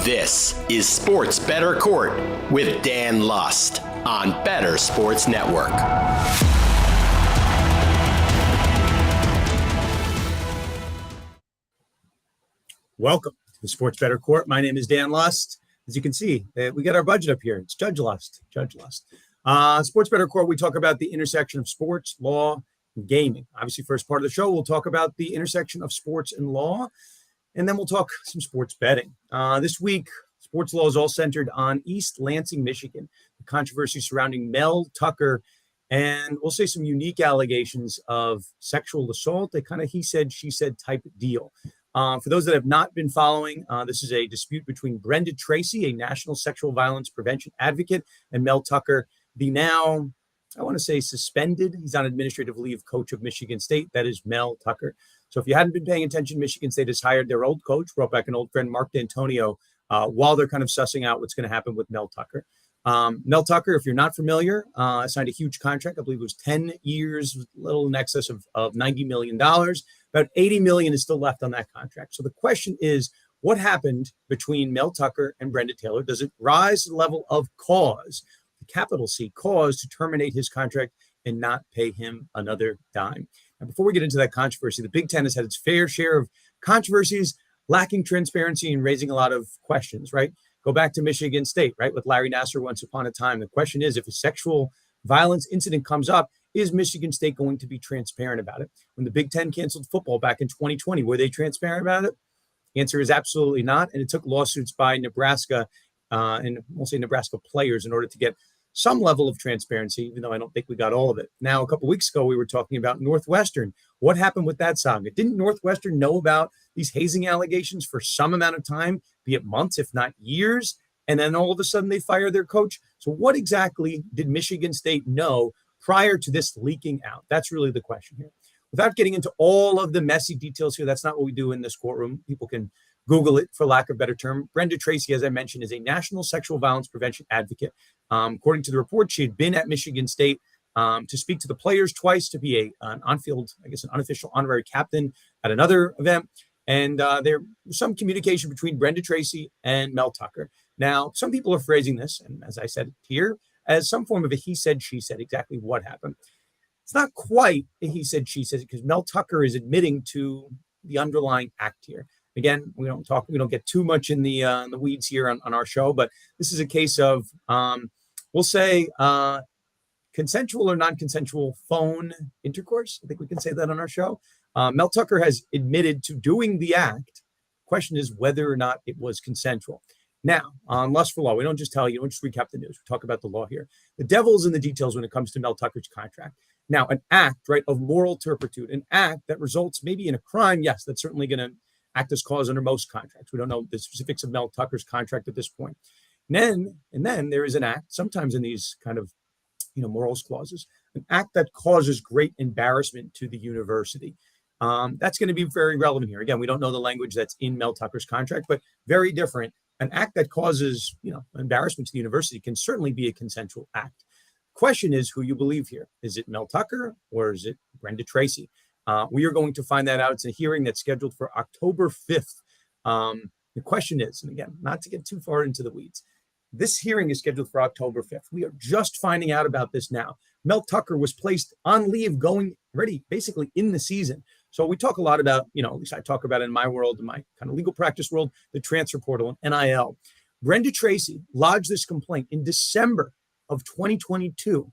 This is Sports Bettor Court with Dan Lust on Bettor Sports Network. Welcome to the Sports Bettor Court. My name is Dan Lust. As you can see, we got our budget up here. It's Judge Lust. Sports Bettor Court, we talk about the intersection of sports, law, and gaming. Obviously, first part of the show, we'll talk about the intersection of sports and law, and then we'll talk some sports betting. This week, sports law is all centered on East Lansing, Michigan, the controversy surrounding Mel Tucker, and we'll say some unique allegations of sexual assault, a kind of he said, she said type deal. For those that have not been following, this is a dispute between Brenda Tracy, a national sexual violence prevention advocate, and Mel Tucker, the now, I want to say suspended, he's on administrative leave, coach of Michigan State. That is Mel Tucker. So if you hadn't been paying attention, Michigan State has hired their old coach, brought back an old friend, Mark D'Antonio, while they're kind of sussing out what's going to happen with Mel Tucker. Mel Tucker, if you're not familiar, signed a huge contract. I believe it was 10 years, a little in excess of $90 million. About $80 million is still left on that contract. So the question is, what happened between Mel Tucker and Brenda Taylor? Does it rise to the level of cause, the capital C, cause to terminate his contract and not pay him another dime? Now, before we get into that controversy, the Big Ten has had its fair share of controversies, lacking transparency and raising a lot of questions, right? Go back to Michigan State, right, with Larry Nassar once upon a time. The question is, if a sexual violence incident comes up, is Michigan State going to be transparent about it? When the Big Ten canceled football back in 2020, were they transparent about it? The answer is absolutely not. And it took lawsuits by Nebraska, and we'll say Nebraska players, in order to get some level of transparency, even though I don't think we got all of it. Now, a couple of weeks ago, we were talking about Northwestern. What happened with that saga? Didn't Northwestern know about these hazing allegations for some amount of time, be it months, if not years? And then all of a sudden they fire their coach. So what exactly did Michigan State know prior to this leaking out? That's really the question here. Without getting into all of the messy details here, that's not what we do in this courtroom. People can Google it, for lack of a better term. Brenda Tracy, as I mentioned, is a national sexual violence prevention advocate. According to the report, she had been at Michigan State to speak to the players twice, to be an on-field, I guess, an unofficial honorary captain at another event. And there was some communication between Brenda Tracy and Mel Tucker. Now, some people are phrasing this, and as I said here, as some form of a he said, she said. Exactly what happened. It's not quite a he said, she said, because Mel Tucker is admitting to the underlying act here. Again, we don't get too much in the weeds here on our show, but this is a case of, we'll say, consensual or non-consensual phone intercourse. I think we can say that on our show. Mel Tucker has admitted to doing the act. Question is whether or not it was consensual. Now, on Lust for Law, we don't just tell you, don't just recap the news. We talk about the law here. The devil's in the details when it comes to Mel Tucker's contract. Now, an act, right, of moral turpitude, an act that results maybe in a crime, yes, that's certainly going to act as cause under most contracts. We don't know the specifics of Mel Tucker's contract at this point. And then there is an act, sometimes in these kind of, morals clauses, an act that causes great embarrassment to the university. That's going to be very relevant here. Again, we don't know the language that's in Mel Tucker's contract, but very different. An act that causes, embarrassment to the university can certainly be a consensual act. Question is who you believe here. Is it Mel Tucker or is it Brenda Tracy? We are going to find that out. It's a hearing that's scheduled for October 5th. The question is, and again, not to get too far into the weeds, this hearing is scheduled for October 5th. We are just finding out about this now. Mel Tucker was placed on leave going ready, basically in the season. So we talk a lot about, at least I talk about it in my world, in my kind of legal practice world, the transfer portal and NIL. Brenda Tracy lodged this complaint in December of 2022.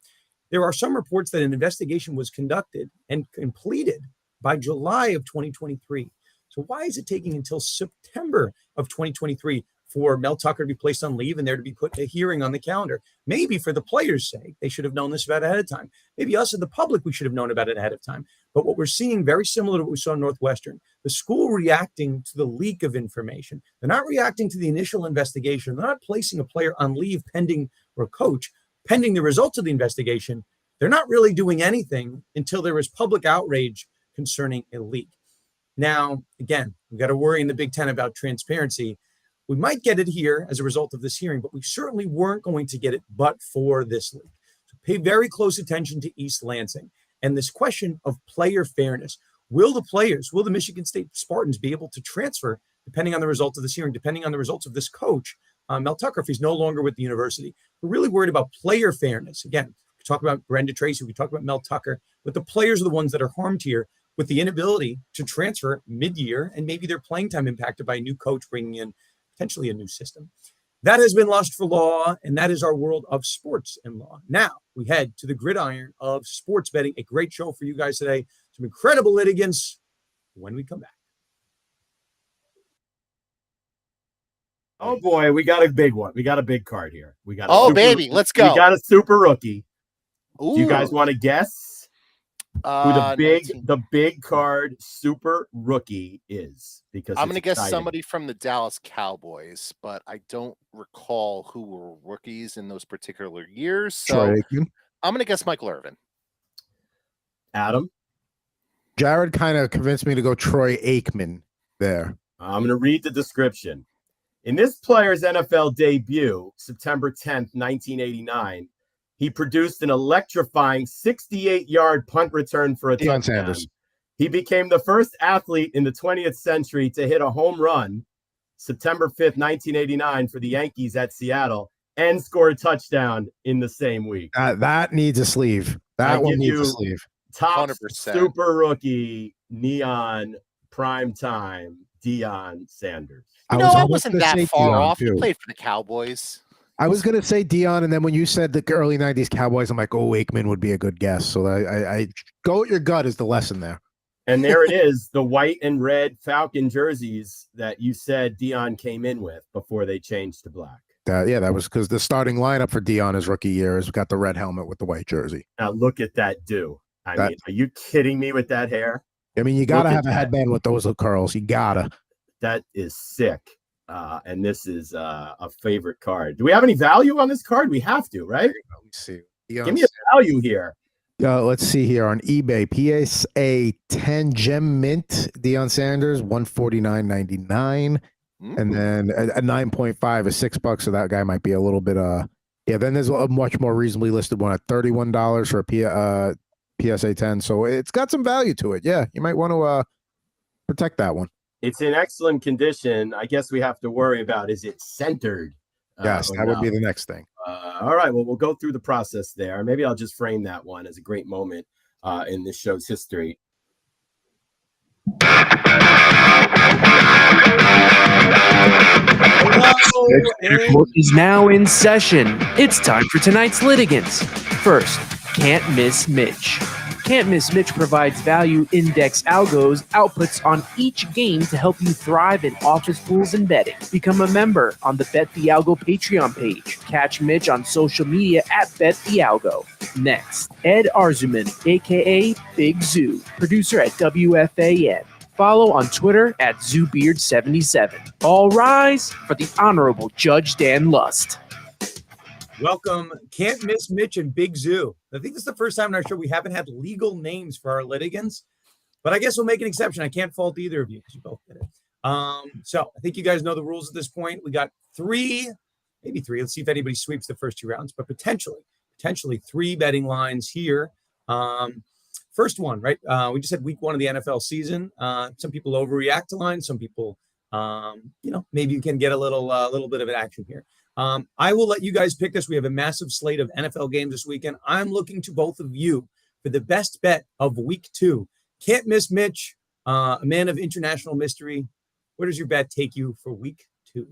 There are some reports that an investigation was conducted and completed by July of 2023. So why is it taking until September of 2023 for Mel Tucker to be placed on leave and there to be put a hearing on the calendar? Maybe for the players' sake, they should have known this about ahead of time. Maybe us and the public, we should have known about it ahead of time. But what we're seeing, very similar to what we saw in Northwestern, the school reacting to the leak of information. They're not reacting to the initial investigation. They're not placing a player on leave pending, or a coach, pending the results of the investigation. They're not really doing anything until there is public outrage concerning a leak. Now, again, we've got to worry in the Big Ten about transparency. We might get it here as a result of this hearing, but we certainly weren't going to get it but for this leak. So pay very close attention to East Lansing and this question of player fairness. Will the Michigan State Spartans be able to transfer depending on the results of this hearing, depending on the results of this coach, Mel Tucker, if he's no longer with the university. We're really worried about player fairness. Again, we talk about Brenda Tracy, we talk about Mel Tucker, but the players are the ones that are harmed here with the inability to transfer mid-year, and maybe their playing time impacted by a new coach bringing in potentially a new system. That has been Lust for Law, and that is our world of sports and law. Now we head to the gridiron of sports betting. A great show for you guys today. Some incredible litigants when we come back. Oh boy, we got a big one. We got a big card here. We got let's go. We got a super rookie. Ooh. Do you guys want to guess who the big card super rookie is? Because I'm going to guess exciting. somebody from the Dallas Cowboys, but I don't recall who were rookies in those particular years. So I'm going to guess Michael Irvin. Adam? Jared kind of convinced me to go Troy Aikman there. I'm going to read the description. In this player's NFL debut, September 10th, 1989, he produced an electrifying 68-yard punt return for a touchdown. Sanders. He became the first athlete in the 20th century to hit a home run, September 5th, 1989, for the Yankees at Seattle, and score a touchdown in the same week. That needs a sleeve. That one needs a sleeve. Top 100%. super rookie, neon, prime time, Deion Sanders. I wasn't that far off. He played for the Cowboys. I was going to say Deion, and then when you said the early 90s Cowboys, I'm like, oh, Aikman would be a good guess. So I go with your gut is the lesson there. And there it is, the white and red Falcon jerseys that you said Deion came in with before they changed to black. That was because the starting lineup for Deion his rookie year has got the red helmet with the white jersey. Now look at that do. I mean, are you kidding me with that hair? I mean, you got to have a headband with those curls. You got to. That is sick. And this is a favorite card. Do we have any value on this card? We have to, right? Let me see. Give me a value here. Let's see here on eBay. PSA 10 gem mint Deion Sanders, $149.99. And then a 9.5 is $6. So that guy might be a little bit. Then there's a much more reasonably listed one at $31 for a PSA 10. So it's got some value to it. Yeah, you might want to protect that one. It's in excellent condition. I guess we have to worry about, is it centered? Yes, that would be the next thing. All right, well, we'll go through the process there. Maybe I'll just frame that one as a great moment in this show's history. Court is now in session. It's time for tonight's litigants. First, Can't Miss Mitch. Can't Miss Mitch provides value index algos outputs on each game to help you thrive in office pools and betting. Become a member on the Bet the Algo Patreon page. Catch Mitch on social media at Bet the Algo. Next, Ed Arzooman, aka Big Zoo, producer at WFAN. Follow on Twitter at ZooBeard77. All rise for the Honorable Judge Dan Lust. Welcome, Can't Miss Mitch and Big Zoo. I think this is the first time in our show we haven't had legal names for our litigants, but I guess we'll make an exception. I can't fault either of you because you both did it. So I think you guys know the rules at this point. We got maybe three. Let's see if anybody sweeps the first two rounds, but potentially three betting lines here. First one, right? We just had week one of the NFL season. Some people overreact to lines. Some people, maybe you can get a little bit of an action here. I will let you guys pick this. We have a massive slate of NFL games this weekend. I'm looking to both of you for the best bet of week two. Can't Miss Mitch, a man of international mystery. Where does your bet take you for week two?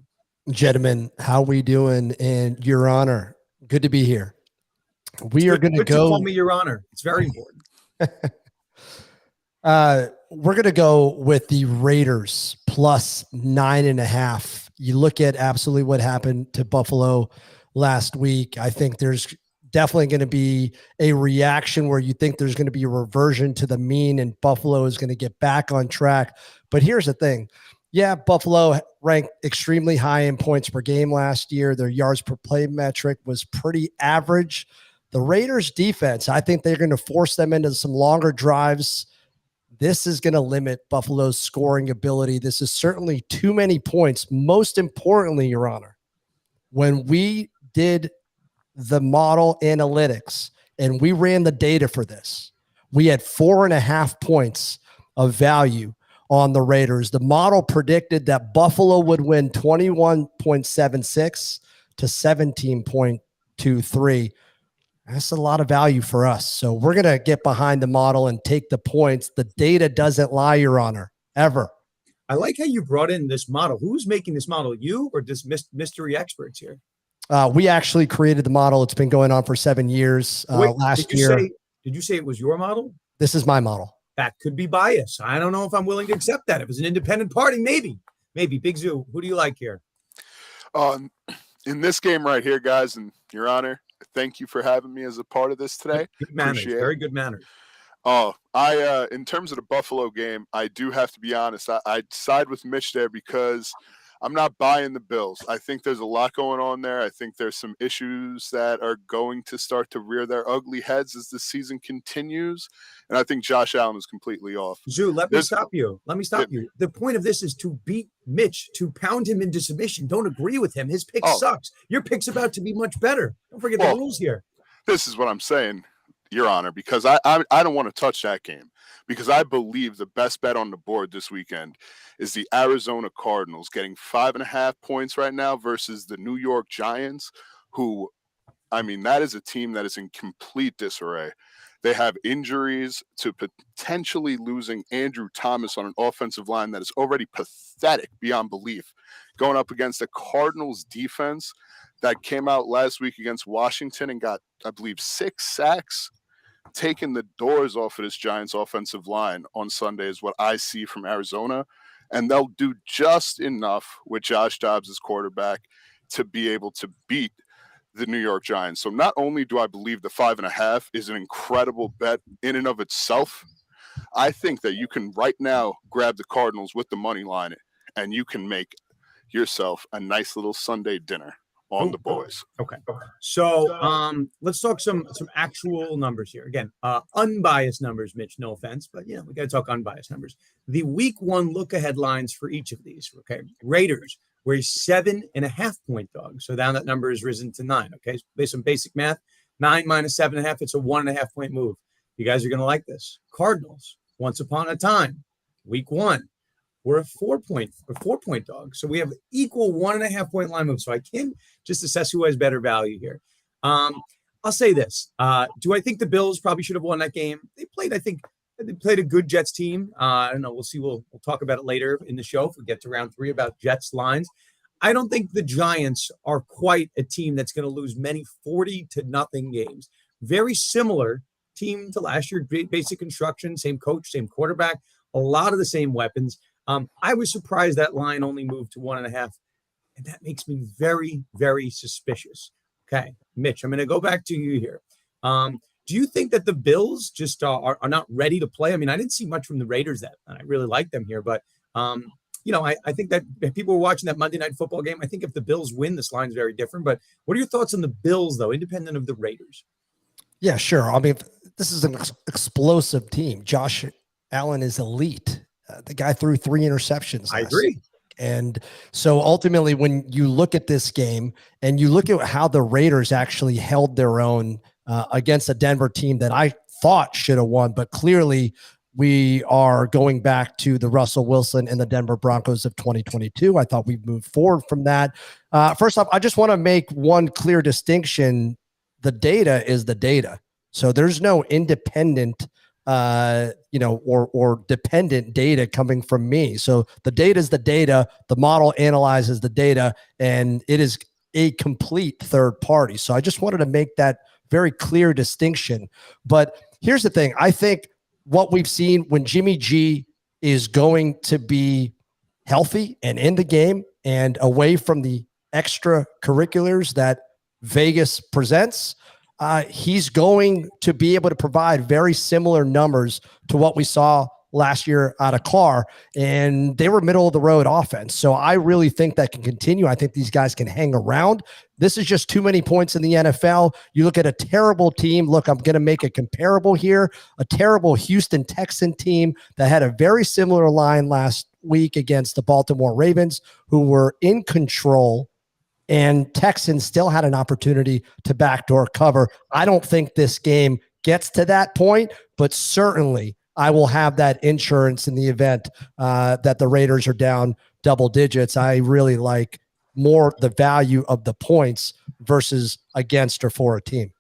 Gentlemen, how we doing? And Your Honor, good to be here. We are going to go. Call me Your Honor. It's very important. We're going to go with the Raiders plus 9.5. You look at absolutely what happened to Buffalo last week. I think there's definitely going to be a reaction where you think there's going to be a reversion to the mean and Buffalo is going to get back on track. But here's the thing. Yeah, Buffalo ranked extremely high in points per game last year. Their yards per play metric was pretty average. The Raiders defense, I think they're going to force them into some longer drives. This is going to limit Buffalo's scoring ability. This is certainly too many points. Most importantly, Your Honor, when we did the model analytics and we ran the data for this, we had 4.5 points of value on the Raiders. The model predicted that Buffalo would win 21.76 to 17.23. That's a lot of value for us. So we're going to get behind the model and take the points. The data doesn't lie, Your Honor, ever. I like how you brought in this model. Who's making this model? You or just mystery experts here? We actually created the model. It's been going on for 7 years. Last year. Did you say it was your model? This is my model. That could be bias. I don't know if I'm willing to accept that. If it's an independent party, maybe. Big Zoo. Who do you like here? In this game right here, guys, and Your Honor, thank you for having me as a part of this today. Good manners. Very good manners. In terms of the Buffalo game, I do have to be honest. I side with Mitch there because I'm not buying the Bills. I think there's a lot going on there. I think there's some issues that are going to start to rear their ugly heads as the season continues. And I think Josh Allen is completely off. Zoo, let me stop you. The point of this is to beat Mitch, to pound him into submission. Don't agree with him. His pick sucks. Your pick's about to be much better. Don't forget the rules here. This is what I'm saying, Your Honor, because I don't want to touch that game, because I believe the best bet on the board this weekend is the Arizona Cardinals getting 5.5 points right now versus the New York Giants, who, I mean, that is a team that is in complete disarray. They have injuries to potentially losing Andrew Thomas on an offensive line that is already pathetic beyond belief, going up against a Cardinals defense that came out last week against Washington and got, I believe, 6 sacks. Taking the doors off of this Giants offensive line on Sunday is what I see from Arizona. And they'll do just enough with Josh Dobbs as quarterback to be able to beat the New York Giants. So not only do I believe the 5.5 is an incredible bet in and of itself, I think that you can right now grab the Cardinals with the money line and you can make yourself a nice little Sunday dinner on the boys. Okay. So let's talk some actual numbers here. Again, unbiased numbers, Mitch, no offense, but we got to talk unbiased numbers. The week 1 look ahead lines for each of these. Okay. Raiders were a 7.5 point dog. So now that number has risen to 9. Okay. So based on basic math, 9 minus 7.5, it's a 1.5 point move. You guys are going to like this. Cardinals, once upon a time, week 1. We're a 4 point dog. So we have equal 1.5 point line move. So I can just assess who has better value here. I'll say this. Do I think the Bills probably should have won that game? They played a good Jets team. I don't know. We'll see. We'll talk about it later in the show if we get to round 3 about Jets lines. I don't think the Giants are quite a team that's going to lose many 40-0 games. Very similar team to last year. Basic construction, same coach, same quarterback, a lot of the same weapons. I was surprised that line only moved to 1.5, and that makes me very, very suspicious. Okay, Mitch, I'm going to go back to you here. Do you think that the Bills just are not ready to play? I mean, I didn't see much from the Raiders and I really like them here, but I think that if people were watching that Monday Night Football game, I think if the Bills win, this line's very different. But what are your thoughts on the Bills, though, independent of the Raiders? Yeah, sure. I mean, this is an explosive team. Josh Allen is elite. The guy threw 3 interceptions. I agree. And so ultimately, when you look at this game and you look at how the Raiders actually held their own against a Denver team that I thought should have won, but clearly we are going back to the Russell Wilson and the Denver Broncos of 2022. I thought we've moved forward from that. First off, I just want to make one clear distinction. The data is the data. So there's no independent or dependent data coming from me. So the data is the data, the model analyzes the data, and it is a complete third party. So I just wanted to make that very clear distinction. But here's the thing. I think what we've seen when Jimmy G is going to be healthy and in the game and away from the extracurriculars that Vegas presents, he's going to be able to provide very similar numbers to what we saw last year out of Carr, and they were middle of the road offense. So I really think that can continue. I think these guys can hang around. This is just too many points in the NFL. You look at a terrible team. Look, I'm going to make a comparable here. A terrible Houston Texan team that had a very similar line last week against the Baltimore Ravens, who were in control, and Texans still had an opportunity to backdoor cover. I don't think this game gets to that point, but certainly I will have that insurance in the event that the Raiders are down double digits. I really like more the value of the points versus against or for a team.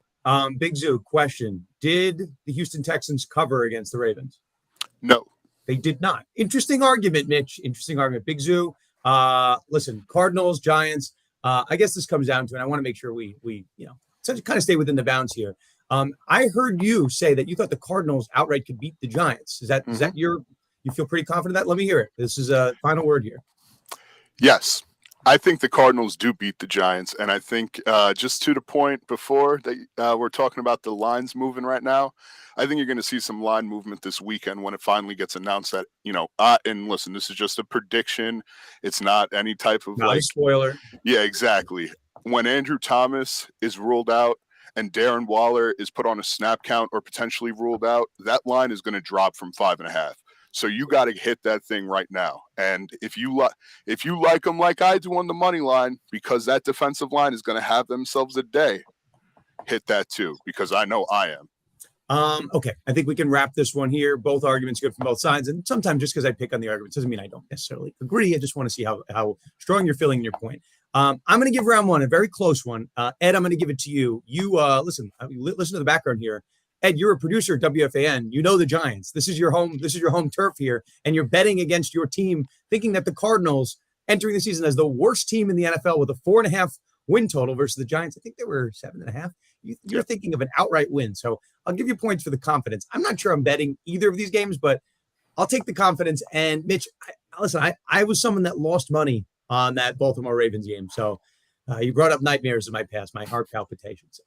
Big Zoo question. Did the Houston Texans cover against the Ravens? No. They did not. Interesting argument, Mitch. Interesting argument. Big Zoo. Listen, Cardinals, Giants. I guess this comes down to, and I want to make sure we kind of stay within the bounds here. I heard you say that you thought the Cardinals outright could beat the Giants. Is that you feel pretty confident that? Let me hear it. This is a final word here. Yes. I think the Cardinals do beat the Giants, and I think just to the point before that we're talking about the lines moving right now, I think you're going to see some line movement this weekend when it finally gets announced that, and listen, this is just a prediction. It's not any type of a spoiler. Yeah, exactly. When Andrew Thomas is ruled out and Darren Waller is put on a snap count or potentially ruled out, that line is going to drop from 5.5. So you got to hit that thing right now. And if you like them like I do on the money line, because that defensive line is going to have themselves a day, hit that too, because I know I am. Okay, I think we can wrap this one here. Both arguments good from both sides. And sometimes just because I pick on the arguments doesn't mean I don't necessarily agree. I just want to see how strong you're feeling in your point. I'm going to give round one a very close one. Ed, I'm going to give it to you. You listen to the background here. Ed, you're a producer at WFAN. You know the Giants. This is your home turf here, and you're betting against your team, thinking that the Cardinals entering the season as the worst team in the NFL with a 4.5 win total versus the Giants. I think they were 7.5. You're thinking of an outright win. So I'll give you points for the confidence. I'm not sure I'm betting either of these games, but I'll take the confidence. And Mitch, I was someone that lost money on that Baltimore Ravens game. So you brought up nightmares in my past, my heart palpitations.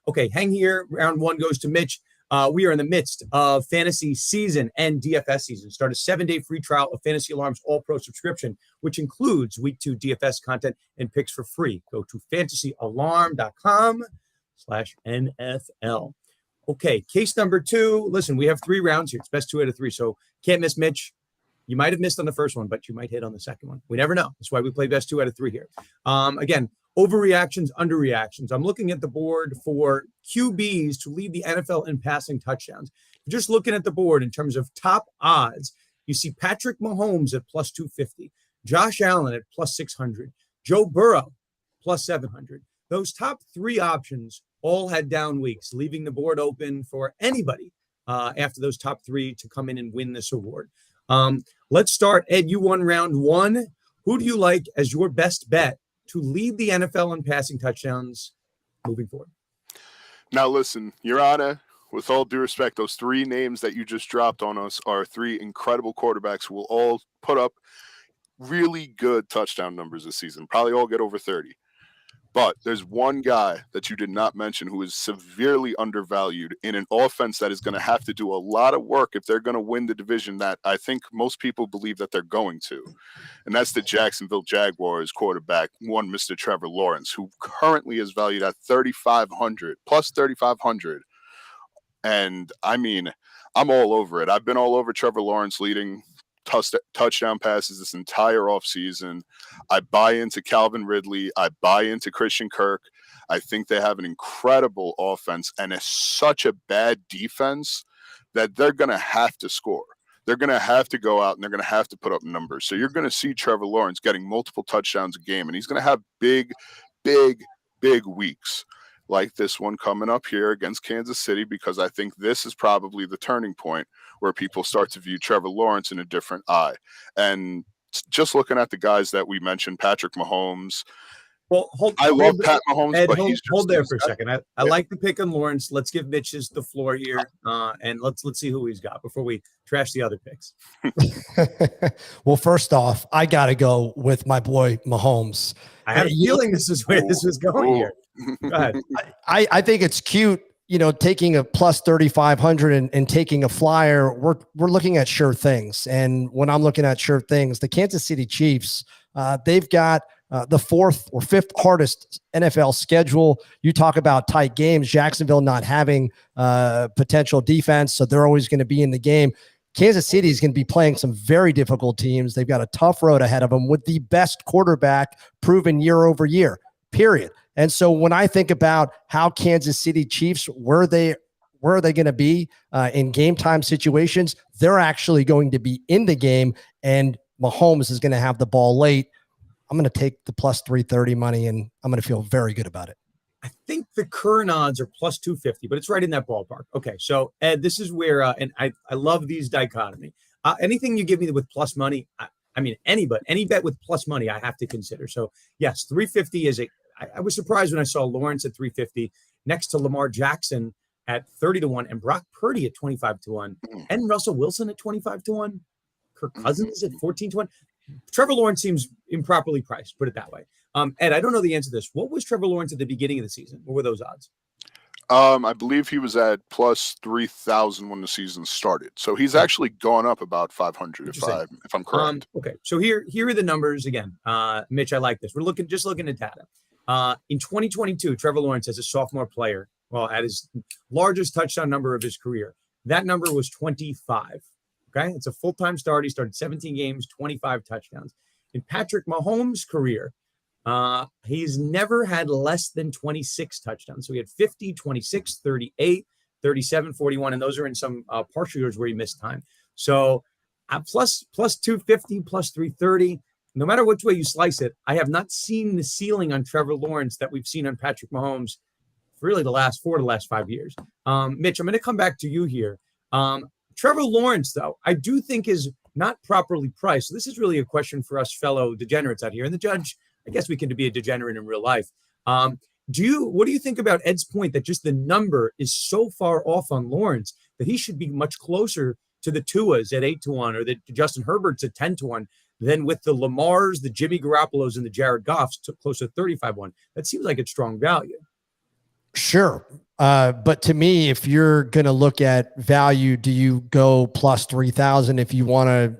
Okay, hang here. Round one goes to Mitch. We are in the midst of fantasy season and DFS season. Start a 7-day free trial of Fantasy Alarm's All-Pro subscription, which includes week 2 DFS content and picks for free. Go to fantasyalarm.com/NFL. Okay, case number 2. Listen, we have 3 rounds here. It's best 2 out of 3, so can't miss, Mitch. You might have missed on the first one, but you might hit on the second one. We never know. That's why we play best 2 out of 3 here. Again, overreactions, underreactions. I'm looking at the board for QBs to lead the NFL in passing touchdowns. Just looking at the board in terms of top odds, you see Patrick Mahomes at plus 250, Josh Allen at plus 600, Joe Burrow plus 700. Those top 3 options all had down weeks, leaving the board open for anybody after those top 3 to come in and win this award. Let's start. Ed, you won round 1. Who do you like as your best bet to lead the NFL in passing touchdowns moving forward? Now, listen, Your Honor, with all due respect, those 3 names that you just dropped on us are 3 incredible quarterbacks who will all put up really good touchdown numbers this season, probably all get over 30. But there's one guy that you did not mention who is severely undervalued in an offense that is going to have to do a lot of work if they're going to win the division that I think most people believe that they're going to. And that's the Jacksonville Jaguars quarterback, one Mr. Trevor Lawrence, who currently is valued at $3,500, plus $3,500. And I mean, I'm all over it. I've been all over Trevor Lawrence leading touchdown passes this entire offseason. I buy into Calvin Ridley. I buy into Christian Kirk. I think they have an incredible offense and it's such a bad defense that they're going to have to score. They're going to have to go out and they're going to have to put up numbers. So you're going to see Trevor Lawrence getting multiple touchdowns a game, and he's going to have big weeks like this one coming up here against Kansas City, because I think this is probably the turning point where people start to view Trevor Lawrence in a different eye. And just looking at the guys that we mentioned, Patrick Mahomes. Well, I love Pat Mahomes, Ed, but hold there for a second. I like the pick on Lawrence. Let's give Mitch the floor here, and let's see who he's got before we trash the other picks. Well, first off, I got to go with my boy Mahomes. I had a feeling this is where this was going here. Go ahead. I think it's cute, taking a plus 3,500 and taking a flyer. We're looking at sure things. And when I'm looking at sure things, the Kansas City Chiefs, they've got the 4th or 5th hardest NFL schedule. You talk about tight games, Jacksonville not having potential defense, so they're always going to be in the game. Kansas City is going to be playing some very difficult teams. They've got a tough road ahead of them with the best quarterback proven year over year, period. And so when I think about how Kansas City Chiefs, where they where are they going to be in game time situations? They're actually going to be in the game, and Mahomes is going to have the ball late. I'm going to take the plus 330 money, and I'm going to feel very good about it. I think the current odds are plus 250, but it's right in that ballpark. Okay, so Ed, this is where, and I love these dichotomy. Anything you give me with plus money, I mean, any bet with plus money, I have to consider. So yes, 350 is I was surprised when I saw Lawrence at 350 next to Lamar Jackson at 30-1 and Brock Purdy at 25-1 and Russell Wilson at 25-1, Kirk Cousins at 14-1. Trevor Lawrence seems improperly priced, put it that way. Ed, I don't know the answer to this. What was Trevor Lawrence at the beginning of the season? What were those odds? I believe he was at plus 3,000 when the season started. So he's actually gone up about 500 if I'm correct. Okay. So here are the numbers again. Mitch, I like this. We're looking at data. In 2022, Trevor Lawrence as a sophomore player, at his largest touchdown number of his career, that number was 25. Okay. It's a full-time start. He started 17 games, 25 touchdowns. In Patrick Mahomes' career, he's never had less than 26 touchdowns. So he had 50, 26, 38, 37, 41, and those are in some partial years where he missed time. So plus 250, plus 330, no matter which way you slice it, I have not seen the ceiling on Trevor Lawrence that we've seen on Patrick Mahomes for really the last 5 years. Mitch, I'm going to come back to you here. Trevor Lawrence, though, I do think is not properly priced. So this is really a question for us fellow degenerates out here. And the judge, I guess we can be a degenerate in real life. What do you think about Ed's point that just the number is so far off on Lawrence that he should be much closer to the Tuas at 8-1 or the Justin Herbert's at 10-1 than with the Lamars, the Jimmy Garoppolos, and the Jared Goffs to close to 35-1? That seems like it's strong value. Sure. But to me, if you're going to look at value, do you go plus 3,000 if you want to,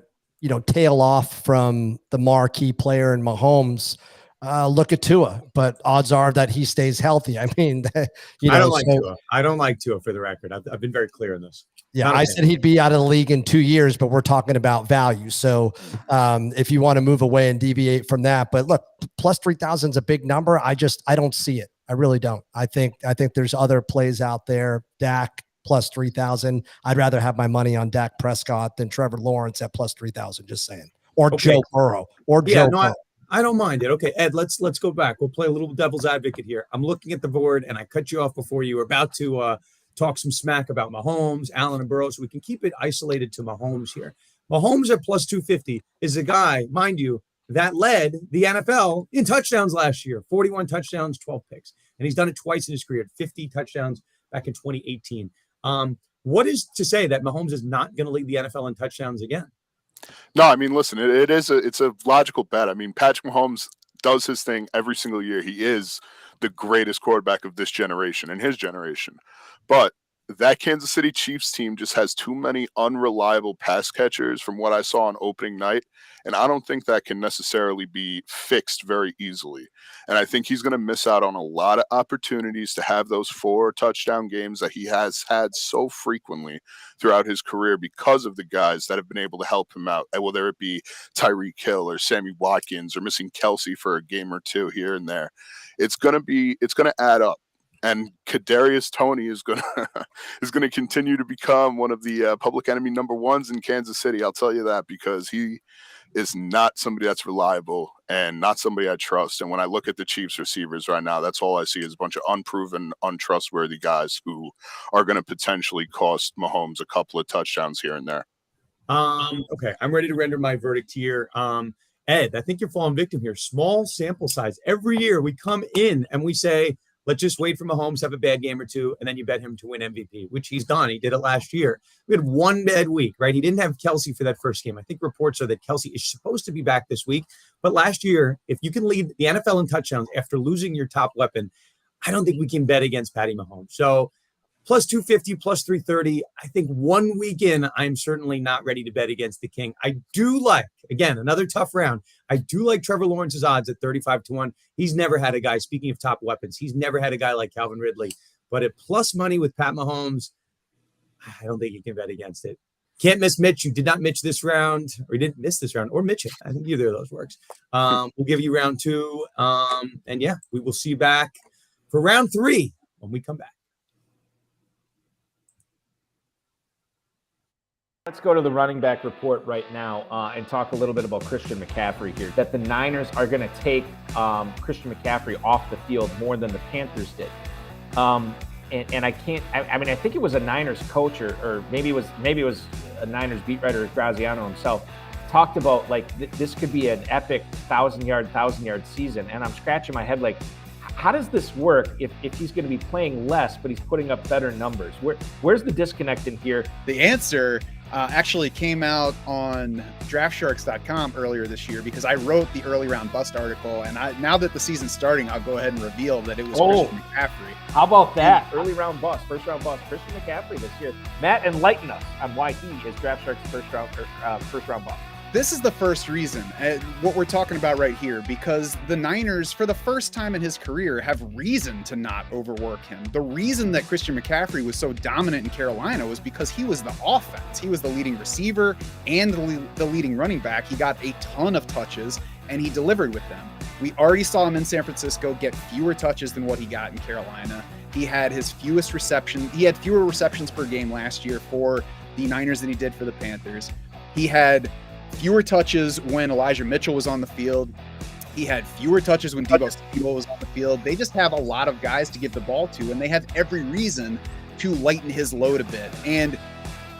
tail off from the marquee player in Mahomes? Look at Tua, but odds are that he stays healthy. I mean, I don't like Tua. I don't like Tua, for the record. I've been very clear on this. Yeah, I said he'd be out of the league in 2 years, but we're talking about value. So if you want to move away and deviate from that, but look, plus 3,000 is a big number. I don't see it. I really don't. I think there's other plays out there. Dak plus 3,000. I'd rather have my money on Dak Prescott than Trevor Lawrence at plus 3,000. Just saying, or Joe Burrow, or Joe. Burrow. I don't mind it. Okay, Ed, let's go back. We'll play a little devil's advocate here. I'm looking at the board, and I cut you off before you were about to talk some smack about Mahomes, Allen, and Burrow, so we can keep it isolated to Mahomes here. Mahomes at plus 250 is a guy, mind you, that led the NFL in touchdowns last year. 41 touchdowns, 12 picks. And he's done it twice in his career, 50 touchdowns back in 2018. What is to say that Mahomes is not going to lead the NFL in touchdowns again? No, I mean, listen, it's a logical bet. I mean, Patrick Mahomes does his thing every single year. He is the greatest quarterback of this generation and his generation. But that Kansas City Chiefs team just has too many unreliable pass catchers from what I saw on opening night. And I don't think that can necessarily be fixed very easily. And I think he's going to miss out on a lot of opportunities to have those 4 touchdown games that he has had so frequently throughout his career because of the guys that have been able to help him out, whether it be Tyreek Hill or Sammy Watkins or missing Kelsey for a game or two here and there. It's going to add up. And Kadarius Toney is going to continue to become one of the public enemy number ones in Kansas City. I'll tell you that, because he is not somebody that's reliable and not somebody I trust. And when I look at the Chiefs receivers right now, that's all I see is a bunch of unproven, untrustworthy guys who are going to potentially cost Mahomes a couple of touchdowns here and there. Okay, I'm ready to render my verdict here. Ed, I think you're falling victim here. Small sample size. Every year we come in and we say, let's just wait for Mahomes to have a bad game or two, and then you bet him to win MVP, which he's done. He did it last year. We had one bad week, right? He didn't have Kelsey for that first game. I think reports are that Kelsey is supposed to be back this week. But last year, if you can lead the NFL in touchdowns after losing your top weapon, I don't think we can bet against Patty Mahomes. So plus 250, plus 330. I think 1 week in, I'm certainly not ready to bet against the King. I do like, again, another tough round. I do like Trevor Lawrence's odds at 35-1. He's never had a guy, speaking of top weapons, he's never had a guy like Calvin Ridley. But at plus money with Pat Mahomes, I don't think you can bet against it. Can't miss Mitch. You did not Mitch this round, or you didn't miss this round, or Mitch it. I think either of those works. We'll give you round 2. And yeah, we will see you back for round 3 when we come back. Let's go to the running back report right now and talk a little bit about Christian McCaffrey here. That the Niners are going to take Christian McCaffrey off the field more than the Panthers did. And I can't. I mean, I think it was a Niners coach or maybe it was a Niners beat writer, Graziano himself, talked about like this could be an epic 1,000-yard season. And I'm scratching my head like, how does this work if he's going to be playing less, but he's putting up better numbers? Where's the disconnect in here? The answer actually came out on draftsharks.com earlier this year because I wrote the early round bust article. And now that the season's starting, I'll go ahead and reveal that it was Christian McCaffrey. How about that? Early round bust, first round bust, Christian McCaffrey this year. Matt, enlighten us on why he is Draft Sharks' first round bust. This is the first reason, what we're talking about right here, because the Niners, for the first time in his career, have reason to not overwork him. The reason that Christian McCaffrey was so dominant in Carolina was because he was the offense. He was the leading receiver and the leading running back. He got a ton of touches, and he delivered with them. We already saw him in San Francisco get fewer touches than what he got in Carolina. He had his fewest receptions. He had fewer receptions per game last year for the Niners than he did for the Panthers. He had fewer touches when Elijah Mitchell was on the field. He had fewer touches when Deebo Samuel was on the field. They just have a lot of guys to give the ball to, and they have every reason to lighten his load a bit. And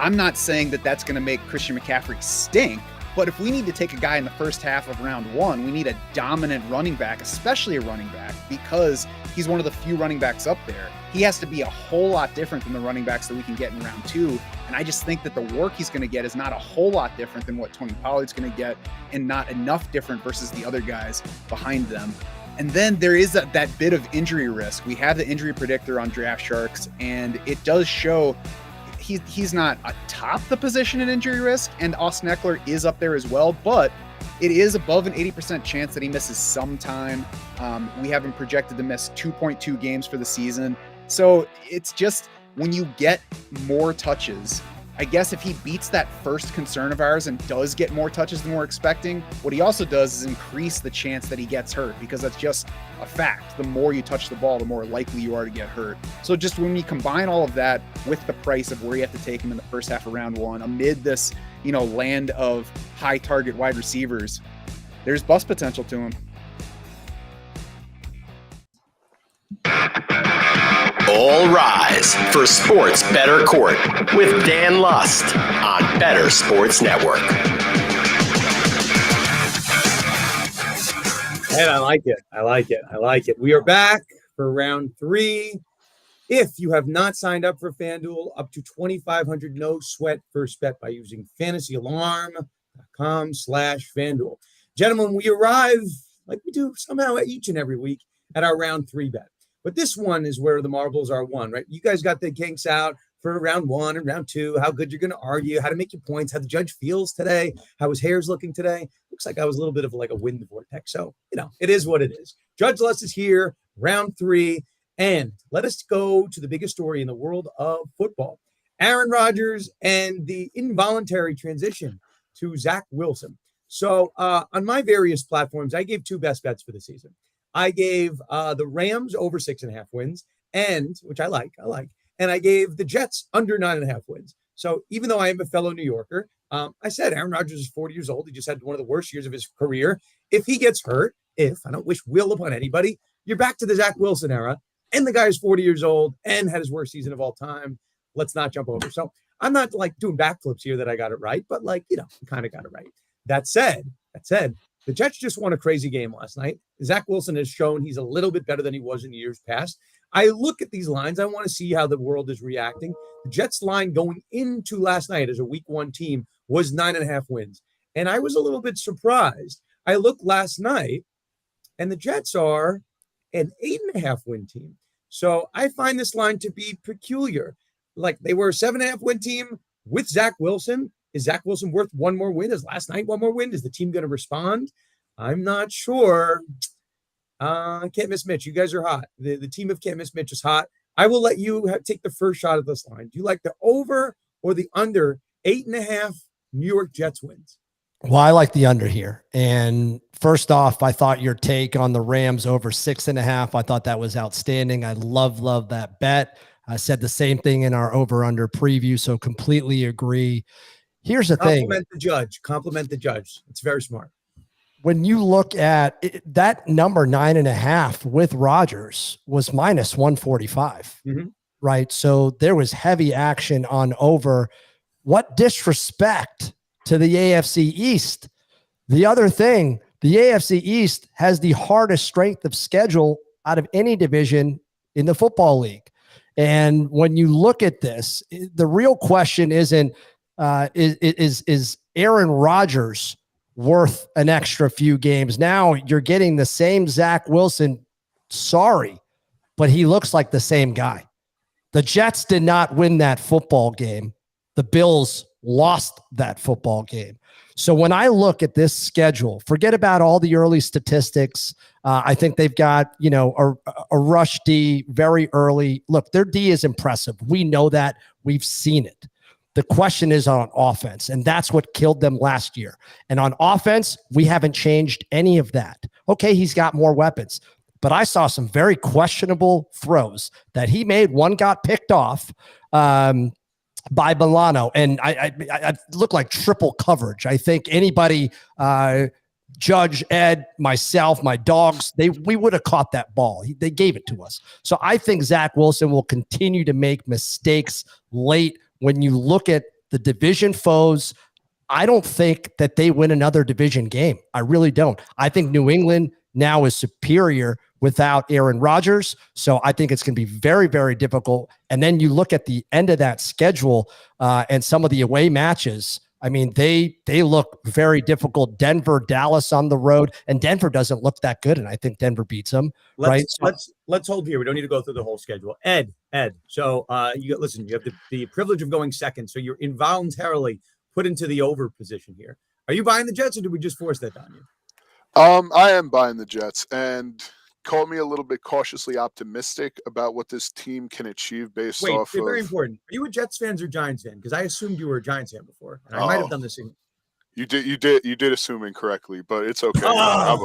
I'm not saying that that's going to make Christian McCaffrey stink, but if we need to take a guy in the first half of round one, we need a dominant running back, especially a running back, because he's one of the few running backs up there. He has to be a whole lot different than the running backs that we can get in round two. And I just think that the work he's going to get is not a whole lot different than what Tony Pollard's going to get, and not enough different versus the other guys behind them. And then there is that bit of injury risk. We have the injury predictor on Draft Sharks, and it does show he's not atop the position in injury risk, and Austin Eckler is up there as well, but it is above an 80% chance that he misses some time. We have him projected to miss 2.2 games for the season. So it's just, when you get more touches, I guess if he beats that first concern of ours and does get more touches than we're expecting, what he also does is increase the chance that he gets hurt, because that's just a fact. The more you touch the ball, the more likely you are to get hurt. So just when you combine all of that with the price of where you have to take him in the first half of round one, amid this, land of high target wide receivers, there's bust potential to him. All rise for Sports Bettor Court with Dan Lust on Better Sports Network. And I like it. We are back for round three. If you have not signed up for FanDuel, up to $2,500 no sweat first bet by using fantasyalarm.com/FanDuel. Gentlemen, we arrive like we do somehow each and every week at our round three bet. But this one is where the marbles are won, right? You guys got the kinks out for round one and round two, how good you're going to argue, how to make your points, how the judge feels today, how his hair's looking today. Looks like I was a little bit of like a wind vortex. So, it is what it is. Judge Lust is here, round three. And let us go to the biggest story in the world of football. Aaron Rodgers and the involuntary transition to Zach Wilson. So on my various platforms, I gave two best bets for the season. I gave the Rams over 6.5 wins, which I like, and I gave the Jets under 9.5 wins. So even though I am a fellow New Yorker, I said Aaron Rodgers is 40 years old. He just had one of the worst years of his career. If he gets hurt, I don't wish will upon anybody, you're back to the Zach Wilson era, and the guy is 40 years old and had his worst season of all time. Let's not jump over. So I'm not like doing backflips here that I got it right, but kind of got it right. That said, the Jets just won a crazy game last night. Zach Wilson has shown he's a little bit better than he was in years past. I look at these lines. I want to see how the world is reacting. The Jets line going into last night as a week one team was 9.5 wins. And I was a little bit surprised. I looked last night and the Jets are an 8.5 win team. So I find this line to be peculiar. Like they were a 7.5 win team with Zach Wilson. Is Zach Wilson worth one more win? Is last night one more win? Is the team going to respond? I'm not sure. Can't miss Mitch. You guys are hot. The team of Can't Miss Mitch is hot. I will let you take the first shot of this line. Do you like the over or the under 8.5 New York Jets wins? Well, I like the under here. And first off, I thought your take on the Rams over 6.5, I thought that was outstanding. I love that bet. I said the same thing in our over under preview. So completely agree. Here's the thing. Compliment the judge. It's very smart. When you look at it, that number 9.5 with Rodgers was minus 145, right? So there was heavy action on over. What disrespect to the AFC East. The other thing, the AFC East has the hardest strength of schedule out of any division in the football league. And when you look at this, the real question isn't, is Aaron Rodgers worth an extra few games? Now you're getting the same Zach Wilson. Sorry, but he looks like the same guy. The Jets did not win that football game. The Bills lost that football game. So when I look at this schedule, forget about all the early statistics. I think they've got, a rush D very early. Look, their D is impressive. We know that. We've seen it. The question is on offense, and that's what killed them last year. And on offense, we haven't changed any of that. Okay, he's got more weapons, but I saw some very questionable throws that he made. One got picked off by Milano, and I look like triple coverage. I think anybody, Judge, Ed, myself, my dogs, we would have caught that ball. They gave it to us. So I think Zach Wilson will continue to make mistakes late. When you look at the division foes, I don't think that they win another division game. I really don't. I think New England now is superior without Aaron Rodgers. So I think it's going to be very, very difficult. And then you look at the end of that schedule and some of the away matches. I mean, they look very difficult. Denver, Dallas on the road, and Denver doesn't look that good. And I think Denver beats them. Let's hold here. We don't need to go through the whole schedule. Ed. So you have the privilege of going second. So you're involuntarily put into the over position here. Are you buying the Jets, or did we just force that on you? I am buying the Jets, and call me a little bit cautiously optimistic about what this team can achieve based off of. Very important. Are you a Jets fan or Giants fan? Because I assumed you were a Giants fan before, and I might have done the same. You did assume incorrectly, but it's okay. I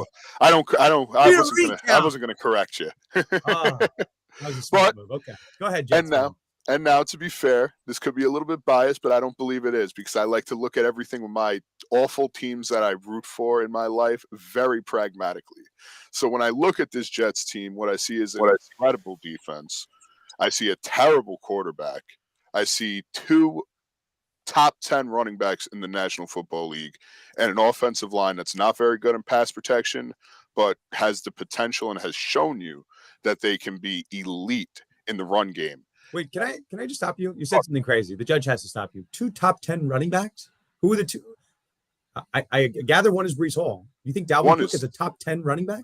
wasn't gonna correct you. That was a smart move. Okay, go ahead, Jets. And now, to be fair, this could be a little bit biased, but I don't believe it is, because I like to look at everything with my awful teams that I root for in my life very pragmatically. So when I look at this Jets team, what I see is an incredible defense. I see a terrible quarterback. I see 2 top 10 running backs in the National Football League and an offensive line that's not very good in pass protection, but has the potential and has shown you that they can be elite in the run game. Wait, can I just stop you? You said something crazy. The judge has to stop you. 2 top 10 running backs? Who are the 2? I gather one is Breece Hall. You think Dalvin Cook is a top 10 running back?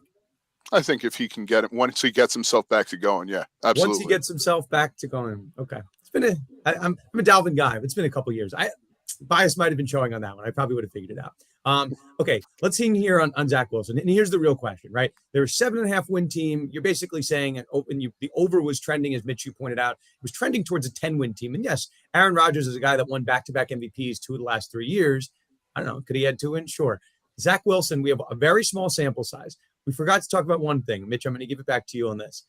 I think if he can get it, once he gets himself back to going, yeah, absolutely. Once he gets himself back to going, okay. I'm a Dalvin guy, but it's been a couple years. Bias might have been showing on that one. I probably would have figured it out. Okay, let's see here on Zach Wilson. And here's the real question, right? They're a 7.5 win team. You're basically saying the over was trending, as Mitch, you pointed out. It was trending towards a 10-win team. And yes, Aaron Rodgers is a guy that won back-to-back MVPs 2 of the last 3 years. I don't know. Could he add 2 wins? Sure. Zach Wilson, we have a very small sample size. We forgot to talk about one thing. Mitch, I'm going to give it back to you on this.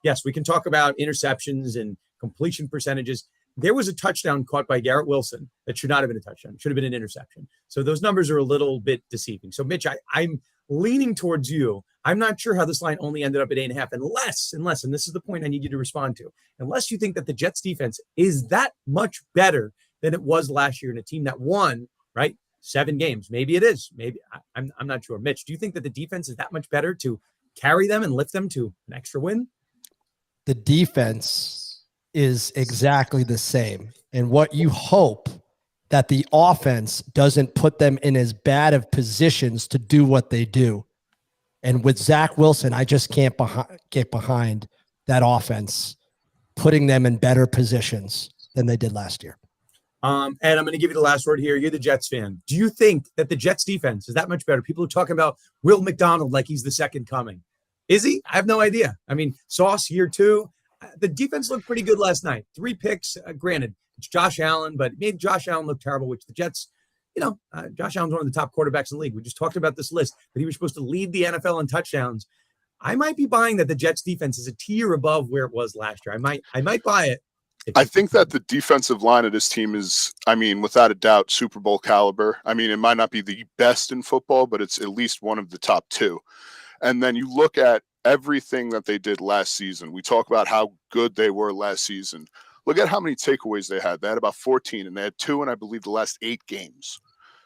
Yes, we can talk about interceptions and completion percentages. There was a touchdown caught by Garrett Wilson that should not have been a touchdown. It should have been an interception. So those numbers are a little bit deceiving. So, Mitch, I'm leaning towards you. I'm not sure how this line only ended up at 8.5, unless, and this is the point I need you to respond to, unless you think that the Jets defense is that much better than it was last year in a team that won, right, 7 games. Maybe it is. Maybe I'm not sure. Mitch, do you think that the defense is that much better to carry them and lift them to an extra win? The defense is exactly the same. And what you hope that the offense doesn't put them in as bad of positions to do what they do. And with Zach Wilson, I just can't get behind that offense, putting them in better positions than they did last year. And I'm going to give you the last word here. You're the Jets fan. Do you think that the Jets defense is that much better? People are talking about Will McDonald like he's the second coming. Is he? I have no idea. I mean, Sauce year 2. The defense looked pretty good last night. 3 picks. Granted, it's Josh Allen, but it made Josh Allen look terrible, which the Jets, Josh Allen's one of the top quarterbacks in the league. We just talked about this list, but he was supposed to lead the NFL in touchdowns. I might be buying that the Jets defense is a tier above where it was last year. I might buy it. I think that the defensive line of this team is, I mean, without a doubt, Super Bowl caliber. I mean, it might not be the best in football, but it's at least one of the top two. And then you look at everything that they did last season. We talk about how good they were last season. Look at how many takeaways they had. They had about 14, and they had 2 in, I believe, the last 8 games.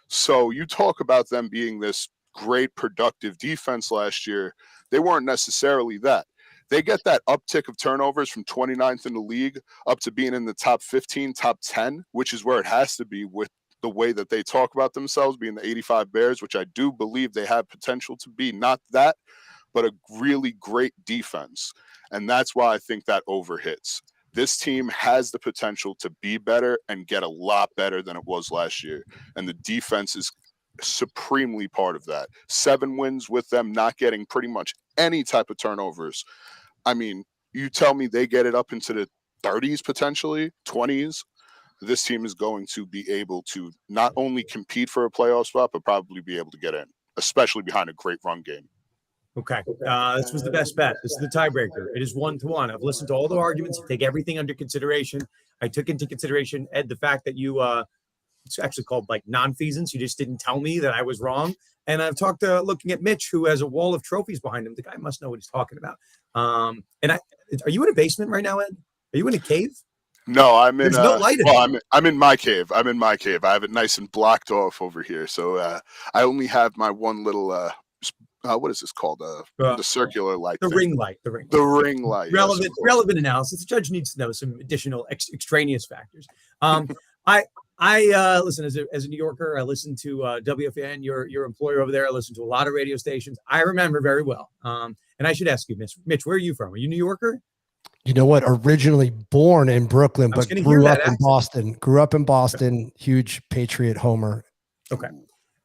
So you talk about them being this great, productive defense last year. They weren't necessarily that. They get that uptick of turnovers from 29th in the league up to being in the top 15, top 10, which is where it has to be with the way that they talk about themselves, being the 85 Bears, which I do believe they have potential to be. Not that, but a really great defense. And that's why I think that overhits. This team has the potential to be better and get a lot better than it was last year. And the defense is supremely part of that. 7 wins with them not getting pretty much any type of turnovers. I mean, you tell me they get it up into the 30s, potentially 20s. This team is going to be able to not only compete for a playoff spot, but probably be able to get in, especially behind a great run game. Okay. This was the best bet. This is the tiebreaker. It is 1-1. I've listened to all the arguments. Take everything under consideration. I took into consideration, Ed, the fact that you, it's actually called like nonfeasance. You just didn't tell me that I was wrong. And I've talked looking at Mitch, who has a wall of trophies behind him. The guy must know what he's talking about. Are you in a basement right now, Ed? Are you in a cave? No, I'm in. There's no light in well, I'm in my cave. I have it nice and blocked off over here. So I only have my one little. What is this called? The circular light. The thing. ring light. The ring light. Relevant analysis. The judge needs to know some additional extraneous factors. I listen as a New Yorker. I listen to WFAN, your employer over there. I listen to a lot of radio stations. I remember very well. And I should ask you, Mitch, where are you from? Are you a New Yorker? You know what? Originally born in Brooklyn, but grew up in Boston. Grew up in Boston. Huge Patriot homer. Okay.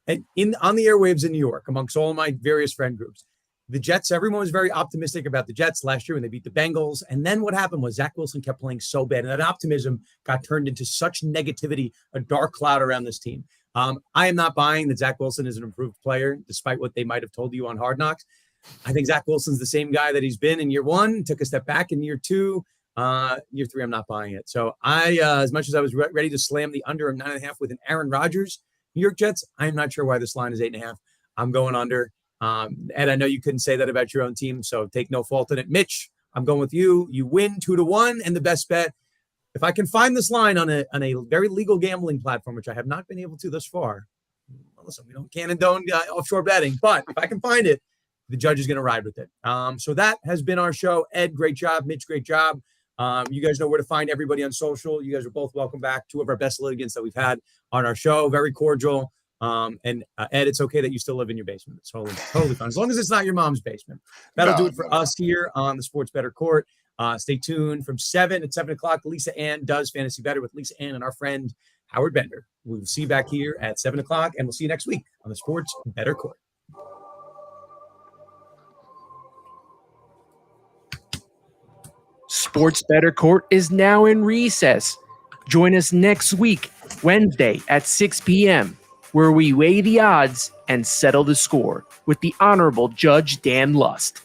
And on the airwaves in New York, amongst all my various friend groups, the Jets, everyone was very optimistic about the Jets last year when they beat the Bengals. And then what happened was Zach Wilson kept playing so bad. And that optimism got turned into such negativity, a dark cloud around this team. I am not buying that Zach Wilson is an improved player, despite what they might have told you on Hard Knocks. I think Zach Wilson's the same guy that he's been in year 1, took a step back in year 2. Year 3, I'm not buying it. So as much as I was ready to slam the under of 9.5 with an Aaron Rodgers, New York Jets, I'm not sure why this line is 8.5. I'm going under. Ed, I know you couldn't say that about your own team, so take no fault in it. Mitch, I'm going with you. You win 2-1, and the best bet. If I can find this line on a very legal gambling platform, which I have not been able to thus far. Well, listen, we don't condone offshore betting, but if I can find it, the judge is going to ride with it. So that has been our show. Ed, great job. Mitch, great job. You guys know where to find everybody on social. You guys are both welcome back. 2 of our best litigants that we've had on our show. Very cordial. And Ed, it's okay that you still live in your basement. It's totally fine. As long as it's not your mom's basement. That'll do it for us here on the Sports Bettor Court. Stay tuned from 7 o'clock. Lisa Ann does Fantasy Better with Lisa Ann and our friend Howard Bender. We'll see you back here at 7 o'clock, and we'll see you next week on the Sports Bettor Court. Sports Bettor Court is now in recess. Join us next week, Wednesday at 6 p.m., where we weigh the odds and settle the score with the Honorable Judge Dan Lust.